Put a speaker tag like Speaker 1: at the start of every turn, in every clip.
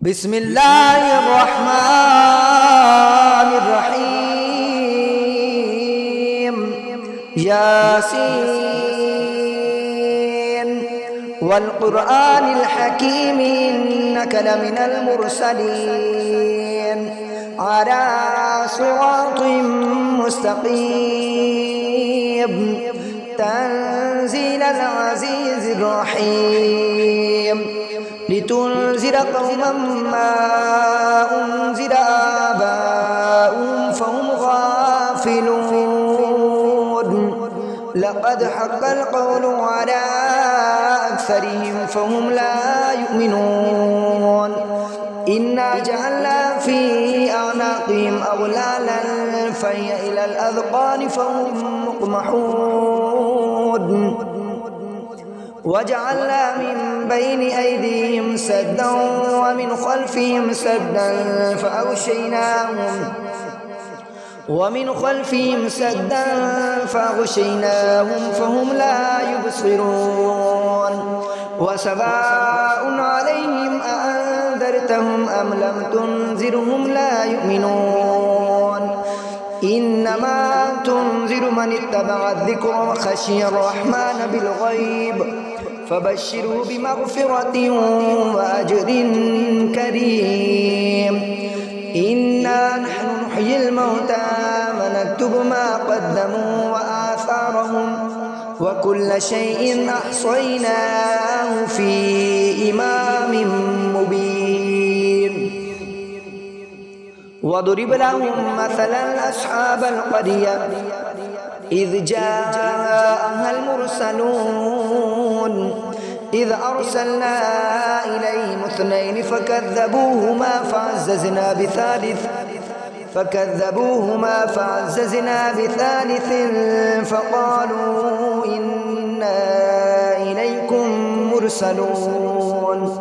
Speaker 1: بسم الله الرحمن الرحيم ياسين والقرآن الحكيم إنك لمن المرسلين على صراط مستقيم تنزيل العزيز الرحيم لتنذر قوما ما أنذر آباؤهم فهم غافلون لقد حق القول على أكثرهم فهم لا يؤمنون إنا جعلنا في أعناقهم أغلالا فهي إلى الأذقان فهم مقمحون وجعلنا من بين أيديهم سدا ومن خلفهم سدا فأغشيناهم فهم لا يبصرون وسواء عليهم أأنذرتهم أم لم تنذرهم لا يؤمنون إنما تنذر من اتبع الذكر وخشي الرحمن بالغيب فبشره بمغفرة وأجر كريم إنا نحن نحيي الموتى ونكتب ما قدموا وآثارهم وكل شيء أحصيناه في إمام مبين وضرب لهم مثلا أصحاب القرية إذ جاءها المرسلون إذ أرسلنا إليهم اثنين فكذبوهما فعززنا بثالث فقالوا إنا إليكم مرسلون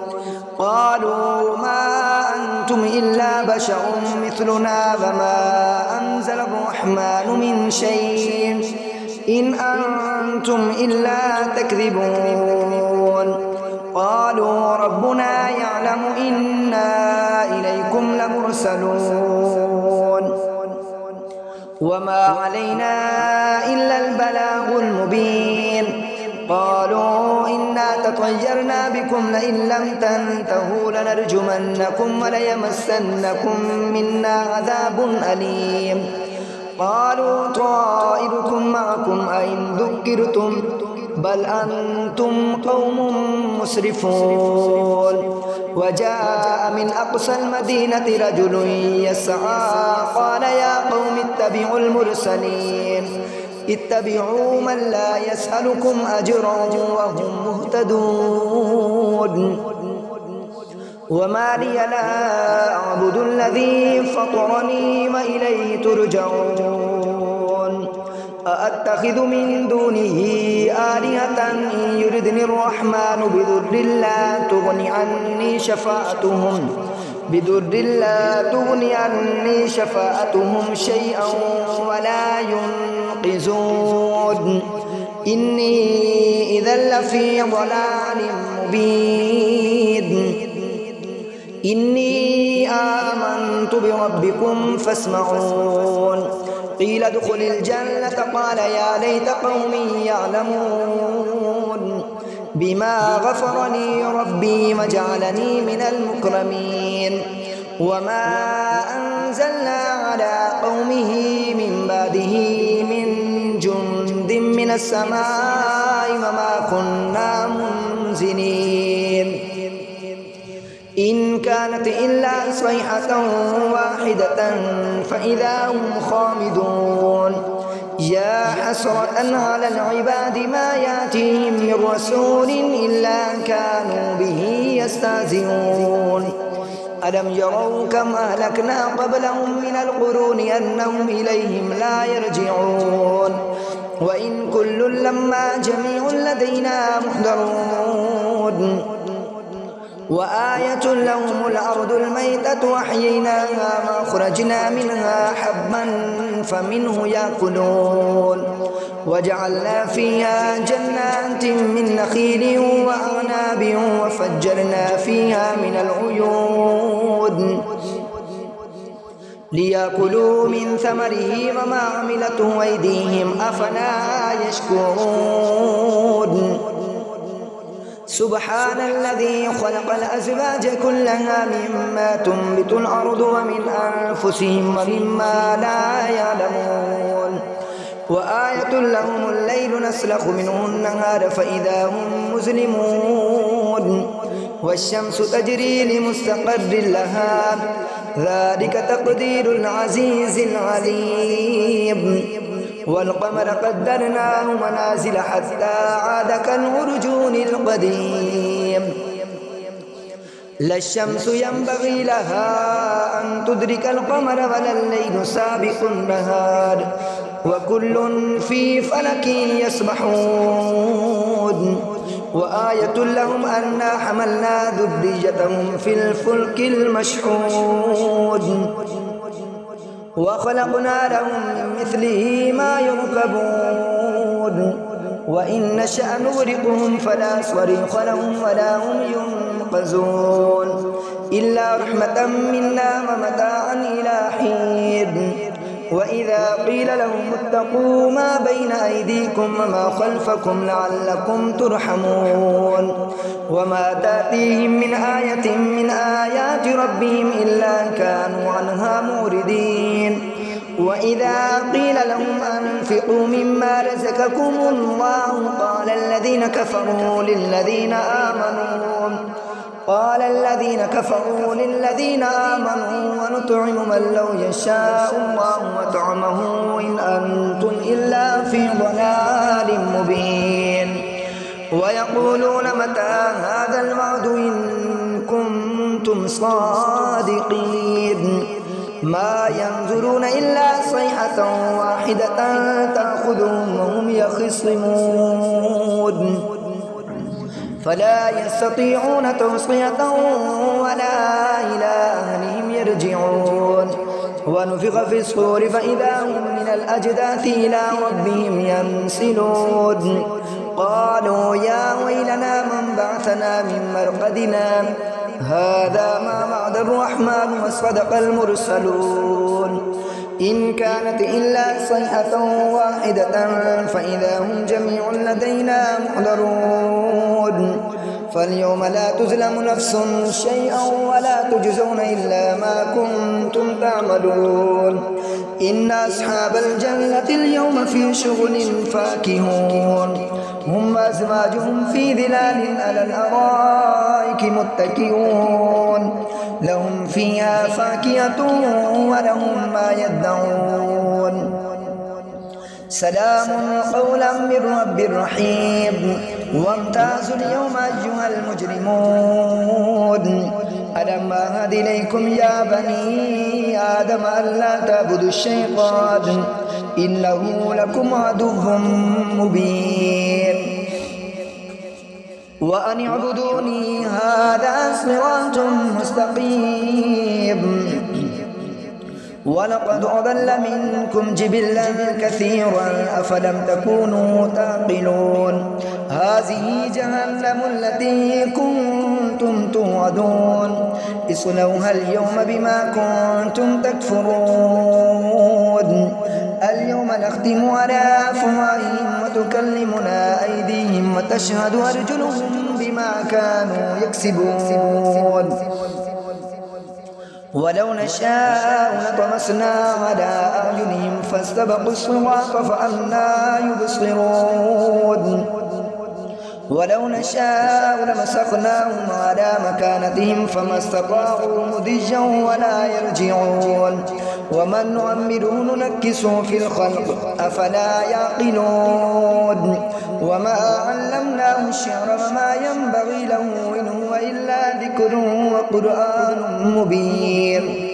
Speaker 1: قالوا ما أنتم إلا بشر مثلنا وما أنزل الرحمن من شيء إن أنتم إلا تكذبون قالوا ربنا يعلم إنا إليكم لمرسلون وما علينا إلا البلاغ المبين قالوا إنا تطيرنا بكم لئن لم تنتهوا لنرجمنكم وليمسنكم منا عذاب أليم قالوا طائركم معكم أئن ذكرتم بل أنتم قوم مسرفون وجاء من أقصى المدينة رجل يسعى قال يا قوم اتبعوا المرسلين اتبعوا من لا يسألكم أجرا وهم مهتدون وما لي لا أعبد الذي فطرني وإليه ترجعون أأتخذ من دونه آلهة إن يردني الرحمن بضر لا تغني عني شفاعتهم شيئا ولا ينقذون إني إذا لفي ضلال مبين إني آمنت بربكم فاسمعون قيل ادخل الجنة قال يا ليت قومي يعلمون بما غفر لي ربي وجعلني من المكرمين وما أنزلنا على قومه من بعده من جند من السماء وما كنا منزلين إن كانت إلا صيحة واحدة فإذا هم خامدون يا حسرة على العباد ما يأتيهم من رسول إلا كانوا به يستهزئون ألم يروا كم أهلكنا قبلهم من القرون أنهم إليهم لا يرجعون وإن كل لما جميع لدينا محضرون وآية لهم الأرض الميتة وأحييناها وأخرجنا منها حبا فمنه يأكلون وجعلنا فيها جنات من نخيل وأعناب وفجرنا فيها من العيون ليأكلوا من ثمره وما عملته أيديهم أفلا يشكرون سبحان الذي خلق الأزواج كلها مما تنبت الأرض ومن أنفسهم ومما لا يعلمون وآية لهم الليل نسلخ منه النهار فإذا هم مظلمون والشمس تجري لمستقر لها ذلك تقدير العزيز العليم والقمر قدرناه منازل حتى عاد كالعرجون القديم لا الشمس ينبغي لها أن تدرك القمر ولا الليل سابق النهار وكل في فلك يسبحون وآية لهم أنا حملنا ذريتهم في الفلك المشحون وخلقنا لهم من مثله ما يركبون وإن نشأ نغرقهم فلا صريخ لهم ولا هم ينقذون إلا رحمة منا ومتاعا إلى حين وإذا قيل لهم اتقوا ما بين أيديكم وما خلفكم لعلكم ترحمون وما تأتيهم من آية من آيات ربهم إلا كانوا عنها موردين وإذا قيل لهم أنفقوا مما رزقكم الله قال الذين كفروا للذين آمنوا ونطعم من لو يشاء الله وطعمه إن أنتم إلا في ضلال مبين ويقولون متى هذا الوعد إن كنتم صادقين ما ينظرون إلا صيحة واحدة تأخذهم وهم يخصمون فلا يستطيعون توصية ولا إلى أهلهم يرجعون ونفخ في الصور فإذا هم من الأجداث إلى ربهم ينسلون قالوا يا ويلنا من بعثنا من مرقدنا هذا ما وعد الرحمن وصدق المرسلون إن كانت إلا صيحة واحدة فإذا هم جميع لدينا محضرون فاليوم لا تظلم نفس شيئا ولا تجزون إلا ما كنتم تعملون إن أصحاب الجنة اليوم في شغل فاكهون هم وأزواجهم في ظلال على الأرائك متكئون لهم فيها فاكهة ولهم ما يدعون سلام قولا من رب رحيم وامتازوا اليوم أيها المجرمون ألم أعهد إليكم يا بني آدم ألا تعبدوا الشيطان إنه لكم عدو مبين وأن اعبدوني هذا صراط مستقيم ولقد أضل منكم جبلا كثيرا أفلم تكونوا تعقلون هذه جهنم التي كنتم توعدون اصلوها اليوم بما كنتم تكفرون اليوم نختم على أفواههم وتكلمنا أيديهم وتشهد أرجلهم بما كانوا يكسبون ولو نشاء لطمسنا على أعينهم فاستبقوا الصراط فأنى يبصرون ولو نشاء لمسخناهم على مكانتهم فما استطاعوا مضجا ولا يرجعون ومن نعمره ننكسه في الخلق أفلا يعقلون وما علمناه الشعر وما ينبغي له إن هو إلا ذكر وقرآن مبين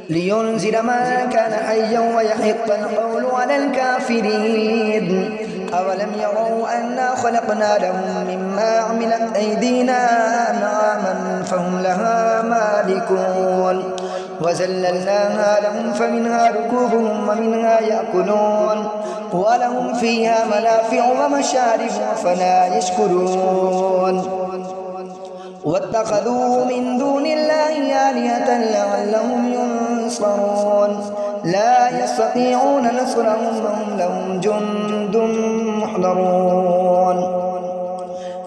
Speaker 1: لينذر من كان حيا ويحق القول على الكافرين أولم يروا أنا خلقنا لهم مما عملت أيدينا أنعاما فهم لها مالكون وزللناها لهم فمنها ركوبهم ومنها يأكلون ولهم فيها منافع ومشارب فلا يشكرون واتخذوا من دون الله آلهة لعلهم ينصرون لا يستطيعون نصرهم وهم لهم جند محضرون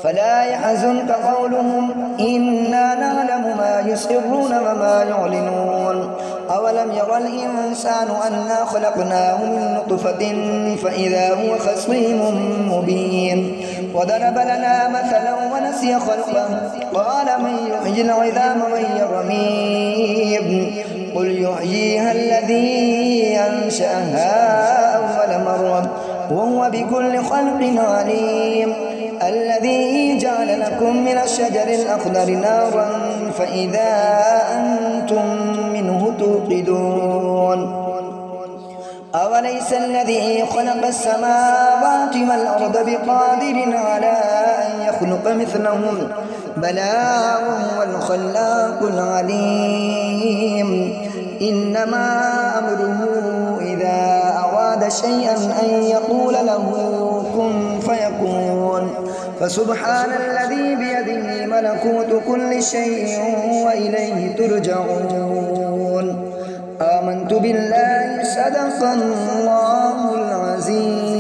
Speaker 1: فلا يحزنك قولهم إنا نعلم ما يسرون وما يعلنون أولم ير الإنسان أنا خلقناه من نطفة فإذا هو خصيم مبين وضرب لنا مثلا ونسي خلقه قال من يحيي العظام وهي رميم قل يحييها الذي أنشأها أول مرة وهو بكل خلق عليم الذي جعل لكم من الشجر الأخضر نارا فإذا أنتم منه توقدون أوليس الذي خلق السماوات والأرض بقادر على أن يخلق مثلهم بلى وهو الخلاق العليم إنما أمره إذا أراد شيئا أن يقول له كن فيكون فسبحان الذي بيده ملكوت كل شيء وإليه ترجعون آمنت بالله صدق الله العظيم.